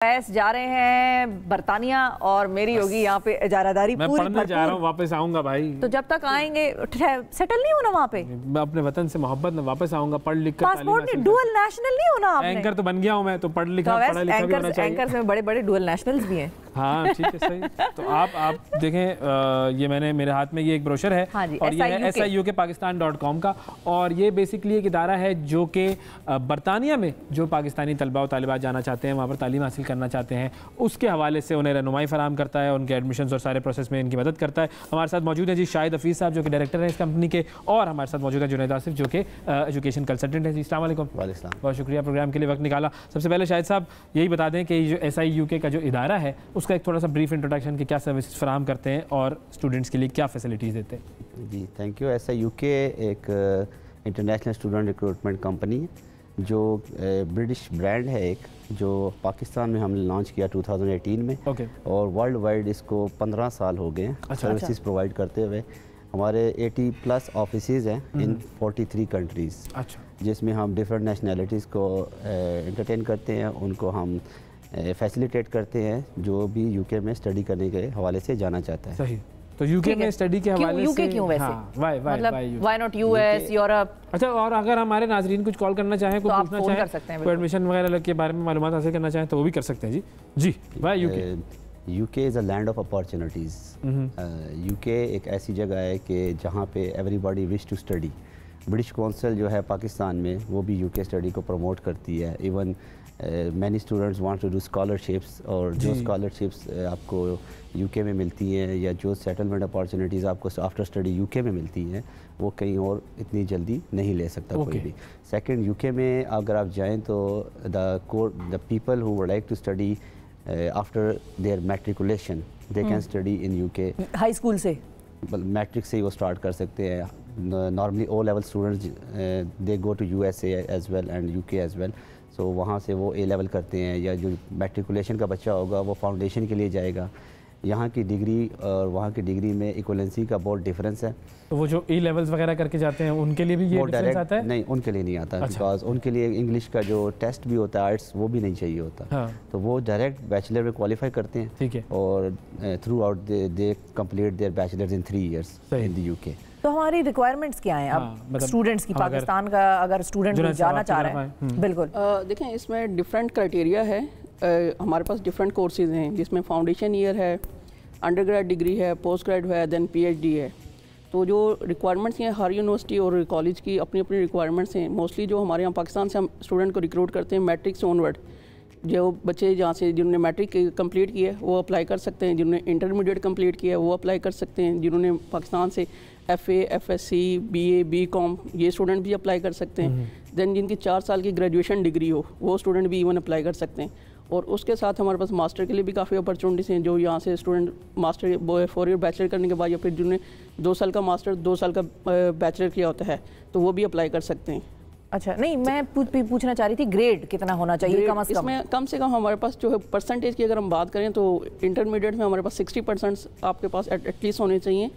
फैस जा रहे हैं बरतानिया और मेरी होगी यहाँ पे इजारादारी। मैं पढ़ने जा रहा हूँ, वापस आऊंगा भाई। तो जब तक आएंगे सेटल नहीं होना वहाँ पे? मैं अपने वतन से मोहब्बत में वापस आऊंगा, पढ़ लिख कर। पासपोर्ट नहीं, डुअल नेशनल नहीं होना आपने? एंकर तो बन गया हूँ मैं, तो पढ़ा लिखा भी होना चाहिए। एंकर में बड़े बड़े डुअल नेशनल्स भी हैं। हाँ ठीक है, सही। तो आप देखें, ये मैंने मेरे हाथ में ये एक ब्रोशर है, हाँ जी, और ये है SIUKPakistan.com का, और ये बेसिकली एक इदारा है जो कि बरतानिया में जो पाकिस्तानी तलबा और तालिबात जाना चाहते हैं, वहाँ पर तालीम हासिल करना चाहते हैं, उसके हवाले से उन्हें रहनुमाई फराहम करता है, उनके एडमिशन्स और सारे प्रोसेस में इनकी मदद करता है। हमारे साथ मौजूद है जी शाहिद हफीज़ साहब, जो कि डायरेक्टर हैं इस कंपनी के, और हमारे साथ मौजूद है जुनैद आसिफ, जो कि एजुकेशन कंसल्टेंट है जी। अस्सलाम वालेकुम। बहुत शुक्रिया प्रोग्राम के लिए वक्त निकाला। सबसे पहले शाहिद साहब यही बता दें कि जो SIUK का जो इदारा है उसका एक थोड़ा सा ब्रीफ इंट्रोडक्शन कि क्या सर्विसेज फराहम करते हैं और स्टूडेंट्स के लिए क्या फैसिलिटीज़ देते हैं। जी थैंक यू। SIUK एक इंटरनेशनल स्टूडेंट रिक्रूटमेंट कंपनी है, जो ब्रिटिश ब्रांड है एक, जो पाकिस्तान में हमने लॉन्च किया 2018 में। और वर्ल्ड वाइड इसको 15 साल हो गए हैं सर्विसेज प्रोवाइड करते हुए। हमारे 80+ ऑफिसेज हैं इन 43 कंट्रीज़, जिसमें हम डिफरेंट नेशनैलिटीज़ को एंटरटेन करते हैं, उनको हम फैसिलिटेट करते हैं जो भी UK में स्टडी करने के हवाले से जाना चाहता है। सही। तो UK में स्टडी के हवाले से क्यों वैसे? हाँ, व्हाई नॉट US, यूरोप? अच्छा, और अगर हमारे नाजरीन कुछ कॉल करना चाहें, कुछ पूछना चाहें, कोई एडमिशन वगैरह के बारे में मालूमात हासिल करना चाहें तो वो भी कर सकते हैं जी। Why UK is a land of opportunities. UK एक ऐसी जगह है कि जहाँ पे everybody wish to study. British Council जो है पाकिस्तान में, वो भी UK स्टडी को प्रमोट करती है। Even many students want to do scholarships, और जो स्कॉलरशिप्स आपको UK में मिलती हैं, या जो सेटलमेंट अपॉर्चुनिटीज़ आपको आफ्टर स्टडी UK में मिलती हैं, वो कहीं और इतनी जल्दी नहीं ले सकता कोई भी। सेकंड, UK में अगर आप जाएं तो the people who would like to study after their matriculation, they can study in UK। High school से, मैट्रिक से ही वो स्टार्ट कर सकते हैं। Normally O level students they go to USA as well and UK as well. So वहाँ से वो A लेवल करते हैं, या जो मैट्रिकुलेशन का बच्चा होगा वो फाउंडेशन के लिए जाएगा। यहाँ की डिग्री और वहाँ की डिग्री में इक्वलेंसी का बहुत डिफरेंस है। तो वो जो E लेवल्स वगैरह करके जाते हैं उनके लिए भी ये डिफरेंस आता है? नहीं, उनके लिए नहीं आता, बिकॉज उनके लिए इंग्लिश का जो टेस्ट भी होता है, आर्ट्स, वो भी नहीं चाहिए होता। हाँ। तो वो डायरेक्ट बैचलर में क्वालिफाई करते हैं। ठीक है। और through out they complete their bachelors in 3 years in the UK। तो हमारी रिक्वायरमेंट्स क्या हैं अब स्टूडेंट्स की, पाकिस्तान का अगर स्टूडेंट जाना चाह रहे हैं? बिल्कुल। देखें, इसमें डिफरेंट क्राइटेरिया है। हमारे पास डिफरेंट कोर्सेज हैं, जिसमें फाउंडेशन ईयर है, अंडरग्रेड डिग्री है, पोस्ट ग्रेड है, देन PhD है। तो जो रिक्वायरमेंट्स हैं, हर यूनिवर्सिटी और कॉलेज की अपनी अपनी रिक्वायरमेंट्स हैं। मोस्टली जो हमारे यहाँ पाकिस्तान से हम स्टूडेंट को रिक्रूट करते हैं मैट्रिक से ऑनवर्ड। जो बच्चे जहाँ से जिन्होंने मैट्रिक कंप्लीट किया है वो अप्लाई कर सकते हैं, जिन्होंने इंटरमीडिएट कंप्लीट किया है वो अप्लाई कर सकते हैं, जिन्होंने पाकिस्तान से FA, FSC, BA, BCom ये स्टूडेंट भी अप्लाई कर सकते हैं। देन जिनकी 4 साल की ग्रेजुएशन डिग्री हो वो स्टूडेंट भी इवन अप्लाई कर सकते हैं। और उसके साथ हमारे पास मास्टर के लिए भी काफ़ी अपॉर्चुनिटीज़ हैं। जो यहाँ से स्टूडेंट मास्टर 4 ईयर बैचलर करने के बाद, या फिर जिन्होंने 2 साल का मास्टर 2 साल का बैचलर किया होता है, तो वो भी अप्लाई कर सकते हैं। अच्छा, नहीं मैं पूछना चाह रही थी ग्रेड कितना होना चाहिए कम से कम? इसमें कम से कम हमारे पास जो है परसेंटेज की अगर हम बात करें तो इंटरमीडिएट में हमारे पास 60% आपके पास एटलीस्ट होने चाहिए।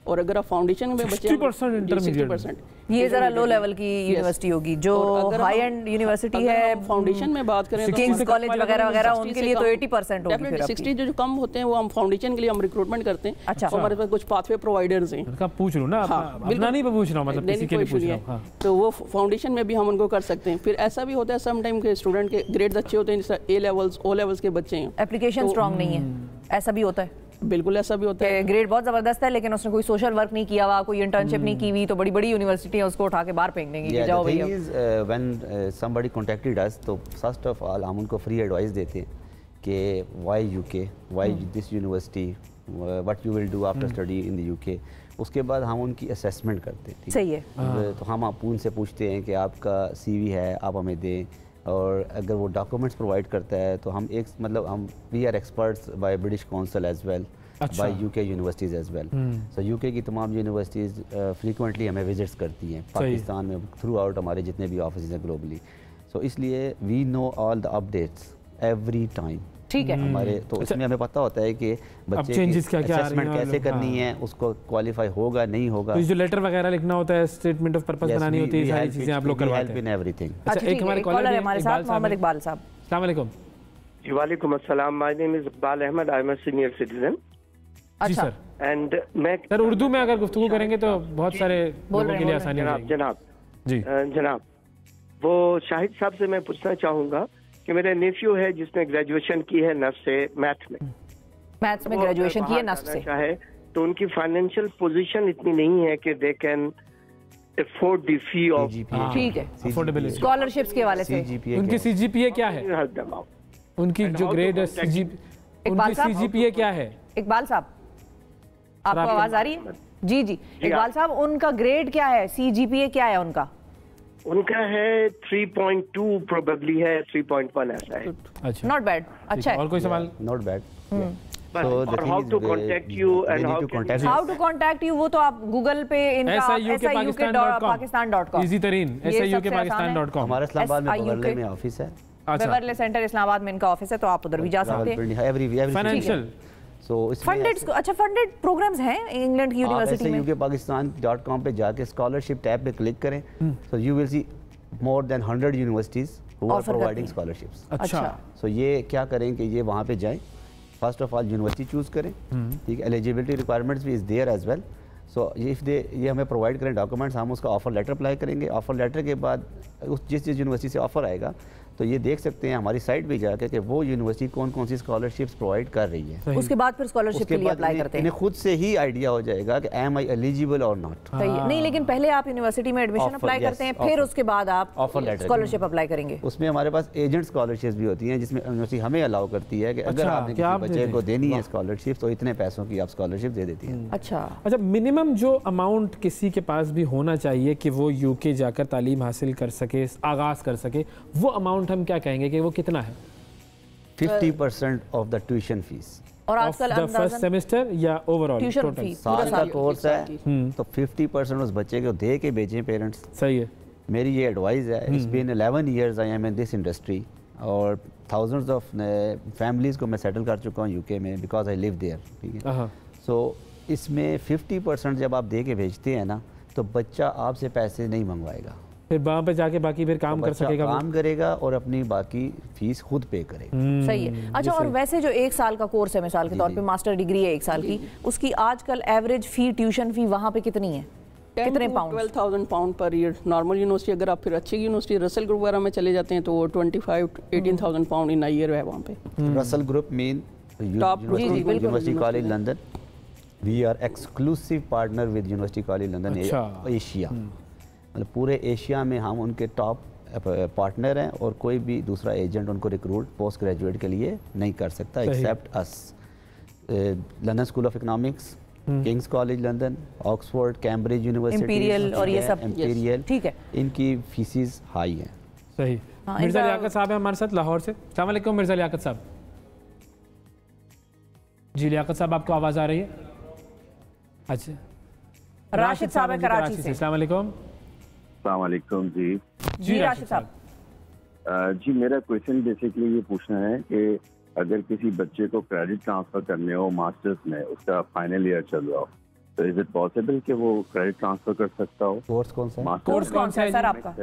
और अगर आप फाउंडेशन में बच्चे 60% इंटरमीडिएट, ये जरा लो लेवल की यूनिवर्सिटी होगी। जो हाई एंड यूनिवर्सिटी है, फाउंडेशन में बात करें तो किंग्स कॉलेज वगैरह वगैरह, उनके लिए तो 80% होगी। डेफिनेटली 60 जो कम होते हैं वो हम फाउंडेशन के लिए हम रिक्रूटमेंट करते हैं। अच्छा, हमारे पास कुछ पाथवे प्रोवाइडर्स हैं। उनका पूछ लो ना, अपना नहीं पूछ रहा हूं, मतलब किसी के लिए पूछ रहा हूं। तो वो फाउंडेशन में भी हम उनको कर सकते हैं। फिर ऐसा भी होता है सम टाइम के स्टूडेंट के ग्रेड्स अच्छे होते हैं, जैसे A लेवल्स, O लेवल्स के बच्चे हैं, एप्लीकेशन स्ट्रांग नहीं है, ऐसा भी होता है? बिल्कुल ऐसा भी होता है। ग्रेड बहुत जबरदस्त है लेकिन उसने कोई सोशल वर्क नहीं किया हुआ, कोई इंटर्नशिप नहीं की हुई, तो बड़ी बड़ी यूनिवर्सिटी है उसको उठा के बाहर फेंक देंगे कि जाओ भैया। व्हेन समबडी कांटेक्टेड अस, तो फर्स्ट ऑफ ऑल हम उनको फ्री एडवाइस देते हैं कि why UK, why this university, what you will do after study in the UK। उसके बाद हम उनकी असेसमेंट करते हैं। सही है। तो हम उनसे पूछते हैं कि आपका CV है, आप हमें दें, और अगर वो डॉक्यूमेंट्स प्रोवाइड करता है तो हम एक मतलब हम we are experts by British Council as well, by UK universities as well. So UK की तमाम यूनिवर्सिटीज़ फ्रीक्वेंटली हमें विजिट्स करती हैं पाकिस्तान में, थ्रू आउट हमारे जितने भी ऑफिस हैं ग्लोबली। सो इसलिए we know all the updates every time. ठीक है हमारे तो इसमें हमें पता होता है कि बच्चे की असेसमेंट कैसे करनी है, उसको क्वालिफाई होगा नहीं होगा। तो जो लेटर वगैरह लिखना होता है, स्टेटमेंट ऑफ पर्पस बनानी होती है, सारी चीजें आप लोग करवाते हैं। Help in everything. अच्छा, एक हमारे कॉलर है हमारे साथ, मोहम्मद इकबाल साहब। अस्सलाम वालेकुम। जी वालेकुम अस्सलाम, my name is Iqbal Ahmed, I am a senior citizen. जी सर। एंड मैं सर उर्दू में अगर गुफ्तगू करेंगे तो बहुत सारे लोगों के लिए आसानी हो जाएगी। जनाब जी जनाब, वो शाहिद साहब से मैं पूछना चाहूँगा कि मेरे नेफ्यू है जिसने ग्रेजुएशन की है नर्स से, मैथ में ग्रेजुएशन की है नर्स से, चाहे तो उनकी फाइनेंशियल पोजीशन इतनी नहीं है कि they can afford the fee of. ठीक है, अफोर्डेबिलिटी, स्कॉलरशिप्स के हवाले से उनकी सीजीपीए क्या है, उनकी जो ग्रेड है, उनकी सीजीपीए क्या है? इकबाल साहब, आपको आवाज आ रही है? जी जी इकबाल साहब, उनका ग्रेड क्या है, सीजीपीए क्या है उनका? उनका है 3.2 प्रोबेबली है, 3.1 ऐसा है। अच्छा, नॉट बैड, अच्छा है। और कोई सवाल? Not bad. How to contact you and how to contact you, वो तो आप गूगल पे इनका SIUKPakistan.com इजी तरीन SIUKPakistan.com। हमारा इस्लामाबाद में बगल में ऑफिस है, बेवरले सेंटर इस्लामाबाद में इनका ऑफिस है, तो आप उधर भी जा सकते हैं। फाइनेंशियल फंडेड प्रोग्राम्स हैं इंग्लैंड की यूनिवर्सिटी में। SIUKPakistan.com पे जाके स्कॉलरशिप टैब पे क्लिक करें, so you will see more than 100 universities who are providing scholarships. अच्छा, सो ये क्या करें कि ये वहाँ पे जाएं, first of all university choose करें, ठीक है, एलिजिबिलिटी रिक्वायरमेंट्स भी is there as well. So if they ये हमें प्रोवाइड करें डॉक्यूमेंट्स, हम उसका ऑफर लेटर अप्लाई करेंगे। ऑफर लेटर के बाद जिस यूनिवर्सिटी से ऑफर आएगा तो ये देख सकते हैं हमारी साइट पे जाकर कि वो यूनिवर्सिटी कौन कौन सी स्कॉलरशिप्स प्रोवाइड कर रही है। उसके बाद फिर स्कॉलरशिप के लिए अप्लाई करते हैं। इन्हें खुद से ही आइडिया हो जाएगा कि एम आई एलिजिबल और नॉट। नहीं, लेकिन पहले आप यूनिवर्सिटी में एडमिशन अप्लाई करते हैं, फिर उसके बाद आप स्कॉलरशिप अप्लाई करेंगे। उसमें हमारे पास एजेंट स्कॉलरशिप भी होती हैं जिसमें यूनिवर्सिटी हमें अलाउ करती है कि अगर आपने किसी बच्चे को देनी है स्कॉलरशिप तो इतने पैसों की आप स्कॉलरशिप दे देती हैं। अच्छा, मिनिमम जो अमाउंट किसी के पास भी होना चाहिए कि वो यूके जाकर तालीम हासिल कर सके, आगाज कर सके, वो अमाउंट हम क्या कहेंगे कि वो कितना है? 50% ऑफ द ट्यूशन फीस। और आजकल फर्स्ट सेमेस्टर या ओवरऑल ट्यूशन फीस साल का कोर्स है तो 50% उस बच्चे को दे के भेजें पेरेंट्स। सही है, मेरी ये एडवाइस है। It's been 11 years I am in this industry और थाउजेंड्स ऑफ फैमिलीज़ को मैं सेटल कर चुका हूँ यूके में बिकॉज आई लिव देयर, ठीक है। सो इसमें 50% जब आप दे के भेजते हैं ना तो बच्चा आपसे पैसे नहीं मंगवाएगा, फिर वहाँ पे जाके बाकी फिर काम कर सकेगा, काम करेगा और अपनी बाकी फीस खुद पे करेगा। सही है। अच्छा, और वैसे जो 1 साल का कोर्स है, मिसाल के तौर पे मास्टर डिग्री है 1 साल की, उसकी आजकल एवरेज फी, ट्यूशन फी वहाँ पे कितनी है? कितने pound? 12,000 pound per year. Normal university अगर आप फिर अच्छी यूनिवर्सिटी रसल ग्रुप वगैरह में चले जाते हैं तो 25-18,000 पाउंड इन ईयर है वहाँ पे। Russell group mean university college London, we are exclusive partner with university college London Asia. मतलब पूरे एशिया में हम उनके टॉप पार्टनर हैं और कोई भी दूसरा एजेंट उनको रिक्रूट पोस्ट ग्रेजुएट के लिए नहीं कर सकता except us. London school of economics, King's college London, Oxford, Cambridge university, imperial और ये सब इंपीरियल, ठीक है, इनकी फीसिस हाई हैं। सही। मिर्ज़ा लियाकत साहब हैं हमारे साथ लाहौर से। अस्सलाम वालेकुम मिर्ज़ा लियाकत साहब। जी लियाकत साहब, आपको आवाज़ आ रही है? अच्छा, राशिद साहब है कराची से। अस्सलाम वालेकुम। अस्सलाम वालेकुम जी। जी राशिद साहब। जी मेरा क्वेश्चन बेसिकली ये पूछना है कि अगर किसी बच्चे को क्रेडिट ट्रांसफर करने हो मास्टर्स में, उसका फाइनल ईयर चल रहा हो, तो इज इट पॉसिबल कि वो क्रेडिट ट्रांसफर कर सकता हो? कोर्स कौन सा है? कोर्स कौन सा है सर आपका?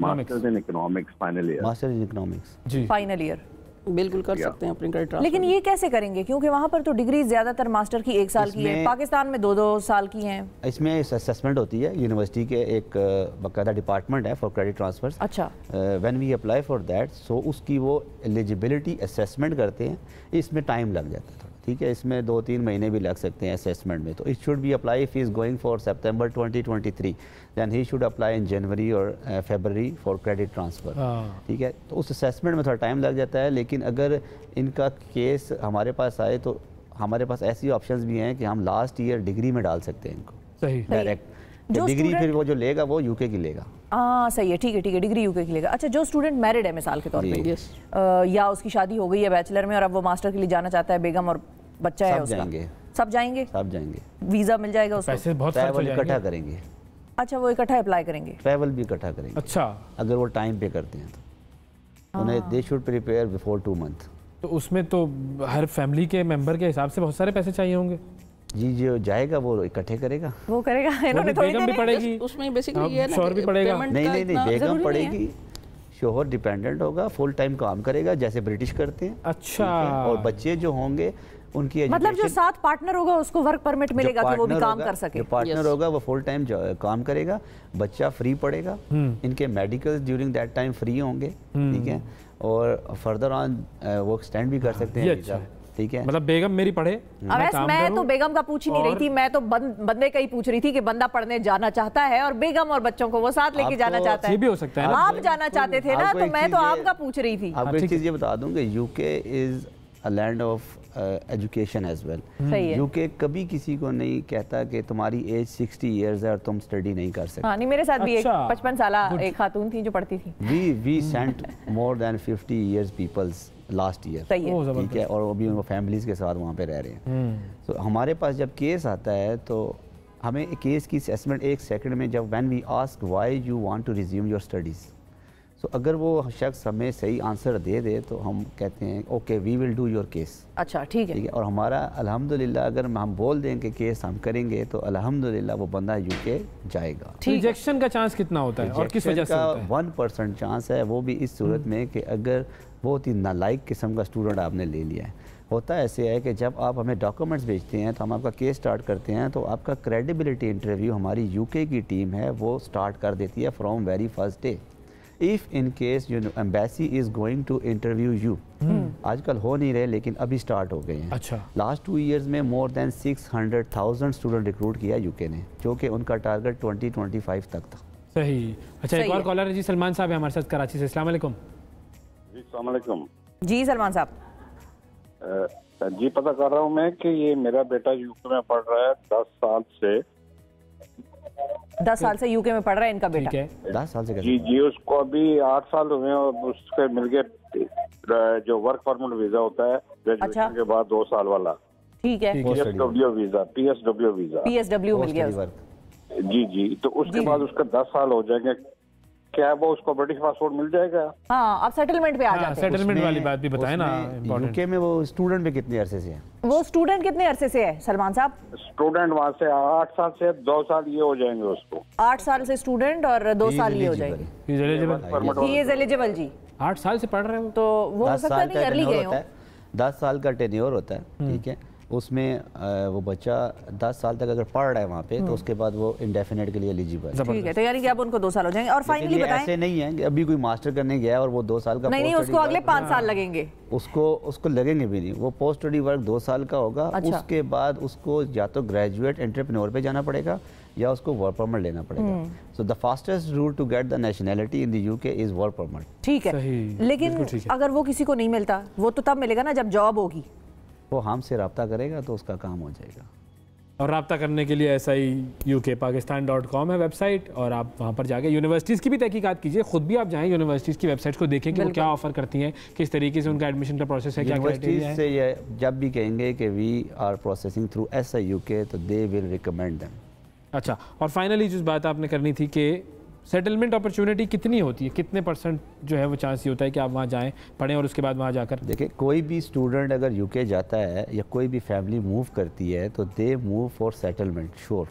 Masters in economics final year. Masters in economics जी, फाइनल ईयर बिल्कुल कर सकते हैं अपनी क्रेडिट ट्रांसफर। लेकिन ये कैसे करेंगे, क्योंकि वहाँ पर तो डिग्री ज्यादातर मास्टर की 1 साल की है, पाकिस्तान में 2-2 साल की हैं। इसमें असेसमेंट होती है, यूनिवर्सिटी के एक बाकायदा डिपार्टमेंट है फॉर क्रेडिट ट्रांसफर। अच्छा, when we apply for that, so उसकी वो एलिजिबिलिटी असेसमेंट करते हैं, इसमें टाइम लग जाता है, ठीक है। इसमें 2-3 महीने भी लग सकते हैं असेसमेंट में। तो it should be apply if he is going for September 2023, then he should apply in January और फरवरी फॉर क्रेडिट ट्रांसफर, ठीक है। तो उस असेसमेंट में थोड़ा टाइम लग जाता है, लेकिन अगर इनका केस हमारे पास आए तो हमारे पास ऐसी ऑप्शंस भी हैं कि हम लास्ट ईयर डिग्री में डाल सकते हैं इनको। सही, डायरेक्ट डिग्री फिर वो जो लेगा वो यूके की लेगा। सही है, ठीक है, ठीक है, डिग्री यूके की लेगा। अच्छा, जो स्टूडेंट मैरिड है मिसाल के तौर पे, या उसकी शादी हो गई है बैचलर में और अब वो मास्टर के लिए जाना चाहता है, बेगम और बच्चा है उसका, सब जाएंगे? सब जाएंगे। वीजा मिल जाएगा उसको? पैसे बहुत खर्च हो जाएंगे। इकट्ठा करेंगे। अच्छा, वो इकट्ठा अप्लाई करेंगे? ट्रैवल भी इकट्ठा करेंगे। अच्छा, अगर वो टाइम पे करते हैं तो उन्हें they should prepare before 2 month. तो उसमें तो हर फैमिली के मेंबर के हिसाब से बहुत सारे पैसे चाहिए होंगे। जी, जो जाएगा वो इकट्ठे करेगा, वो करेगा। इन्होंने थोड़ी बेगम भी पड़ेगी उसमें बेसिकली ये है ना शौहर भी पड़ेगा। नहीं, बेगम पड़ेगी, शोहर डिपेंडेंट होगा, फुल टाइम काम करेगा जैसे ब्रिटिश करते हैं। अच्छा। और बच्चे जो होंगे उनकी मतलब जो साथ पार्टनर होगा उसको वर्क परमिट मिलेगा कि वो भी काम कर सके। जो पार्टनर होगा वो फुल टाइम काम करेगा, बच्चा फ्री पड़ेगा, इनके medical during that time free होंगे, ठीक है, और फर्दर ऑन वो एक्सटेंड भी कर सकते हैं वीजा, ठीक है। मतलब बेगम मेरी पढ़े, मैं तो बेगम का पूछ ही नहीं रही थी, मैं तो बंदे का ही पूछ रही थी कि बंदा पढ़ने जाना चाहता है और बेगम और बच्चों को वो साथ लेके जाना चाहता है। ये भी हो सकता है, आप जाना चाहते थे ना, तो मैं तो आपका पूछ रही थी। आपको एक चीज ये बता दूं कि UK is a land of education as well. UK कभी किसी को नहीं कहता कि तुम्हारी एज 60 इयर्स है और तुम स्टडी नहीं कर सकते। हाँ, नहीं, मेरे साथ भी एक 55 साल एक खातून थी जो पढ़ती थी। We sent more than 50 years peoples last year, ठीक है, और अभी उनको फैमिलीज के साथ वहाँ पे रह रहे हैं। तो हमारे पास जब केस आता है तो हमें केस की असेसमेंट 1 सेकंड में, जब when we ask why you want to resume your studies, तो अगर वो शख्स हमें सही आंसर दे दे तो हम कहते हैं okay we will do your case. अच्छा, ठीक है, ठीक है। और हमारा अल्हम्दुलिल्लाह अगर हम बोल दें कि केस हम करेंगे तो अल्हम्दुलिल्लाह वो बंदा यूके जाएगा। रिजेक्शन का चांस कितना होता है और किस वजह से होता है? 1% चांस है, वो भी इस सूरत में कि अगर बहुत ही नालायक किस्म का स्टूडेंट आपने ले लिया है। होता ऐसे है कि जब आप हमें डॉक्यूमेंट्स भेजते हैं तो हम आपका केस स्टार्ट करते हैं, तो आपका क्रेडिबिलिटी इंटरव्यू हमारी यूके की टीम है वो स्टार्ट कर देती है from very first day. If in case you know embassy is going to interview you, आजकल हो नहीं रहे लेकिन अभी स्टार्ट हो गए हैं। अच्छा। लास्ट 2 इयर्स में मोर देन 600,000 स्टूडेंट रिक्रूट किया यूके ने, जो कि उनका टारगेट 2025 तक था। सही। अच्छा, एक और कॉलर है जी, सलमान साहब है हमारे साथ कराची से। अस्सलाम वालेकुम। जी अस्सलाम वालेकुम। जी सलमान साहब। जी पता कर रहा हूँ मैं कि ये मेरा बेटा यूके में पढ़ रहा है 10 साल से। 10 साल से यूके में पढ़ रहा है इनका बेटा? 10 साल से? जी उसको अभी 8 साल हुए और उसके मिल गए जो वर्क परमिट वीजा होता है ग्रेजुएशन के बाद 2 साल वाला। ठीक है। पीएसडब्ल्यू वीजा मिल गया। जी तो उसके बाद उसका 10 साल हो जाएंगे, क्या वो उसको ब्रिटिश पासपोर्ट मिल जाएगा? हाँ, अब सेटलमेंट पे आ जाते हैं। सेटलमेंट वाली बात भी बताएं ना। यूके में वो स्टूडेंट पे कितने अरसे से है? वो स्टूडेंट कितने अरसे से है सलमान साहब? स्टूडेंट वहाँ से 8 साल से 2 साल ये हो जाएंगे उसको। 8 साल से स्टूडेंट और 2 साल ये हो जाएंगे। ही इज एलिजिबल जी। 8 साल से पढ़ रहे हो तो वो हो सकता है अर्ली गए हो। 10 साल का टेन्योर होता है, ठीक है, उसमें वो बच्चा 10 साल तक अगर पढ़ रहा है वहाँ पे तो उसके बाद वो इंडेफिनेट के लिए एलिजिबल है। ठीक है, तो यानी कि अब उनको 2 साल हो जाएंगे। और फाइनली बताएं, ऐसे नहीं है कि अभी कोई मास्टर करने गया और वो 2 साल का नहीं, उसको अगले 5 साल लगेंगे। उसको लगेंगे भी नहीं, वो पोस्ट स्टडी वर्क 2 साल का होगा। अच्छा। उसके बाद उसको या तो ग्रेजुएट एंटरप्रेन्योर पे जाना पड़ेगा या उसको वर्क परमिट लेना पड़ेगा। So the fastest route to get the nationality in the UK is work permit. ठीक है, लेकिन अगर वो किसी को नहीं मिलता, वो तो तब मिलेगा ना जब जॉब होगी। वो हमसे रब्ता करेगा तो उसका काम हो जाएगा। और रब्ता करने के लिए SIUKPakistan.com है वेबसाइट, और आप वहाँ पर जाके यूनिवर्सिटीज़ की भी तहकीकात कीजिए। खुद भी आप जाएँ यूनिवर्सिटीज़ की वेबसाइट को देखें कि वो क्या ऑफर करती हैं, किस तरीके से उनका एडमिशन का प्रोसेस है, क्या क्राइटेरिया है। से ये जब भी कहेंगे कि we are processing through SIUK तो दे विल रिकमेंड देम। अच्छा, और फाइनली जिस बात आपने करनी थी कि सेटलमेंट अपॉर्चुनिटी कितनी होती है, कितने % जो है वो चांस ये होता है कि आप वहाँ जाएं, पढ़ें और उसके बाद वहाँ जाकर? देखिए, कोई भी स्टूडेंट अगर यूके जाता है या कोई भी फैमिली मूव करती है तो they move for settlement, sure,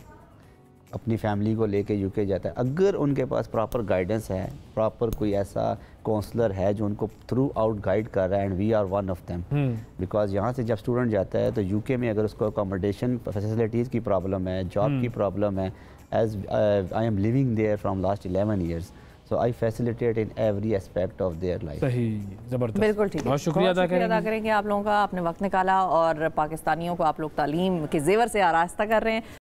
अपनी फैमिली को लेके यूके जाता है अगर उनके पास प्रॉपर गाइडेंस है, प्रॉपर कोई ऐसा काउंसलर है जो उनको थ्रू आउट गाइड कर रहा है, and we are one of them. Because यहाँ से जब स्टूडेंट जाता है तो यूके में अगर उसको अकोमोडेशन फैसिलिटीज़ की प्रॉब्लम है, जॉब की प्रॉब्लम है, as I am living there from last 11 years, so I facilitate in every aspect of their life. सही, ज़बरदस्त, बिल्कुल ठीक है। बहुत शुक्रिया अदा करेंगे आप लोगों का, आपने वक्त निकाला और पाकिस्तानियों को आप लोग तालीम के जेवर से आरास्ता कर रहे हैं।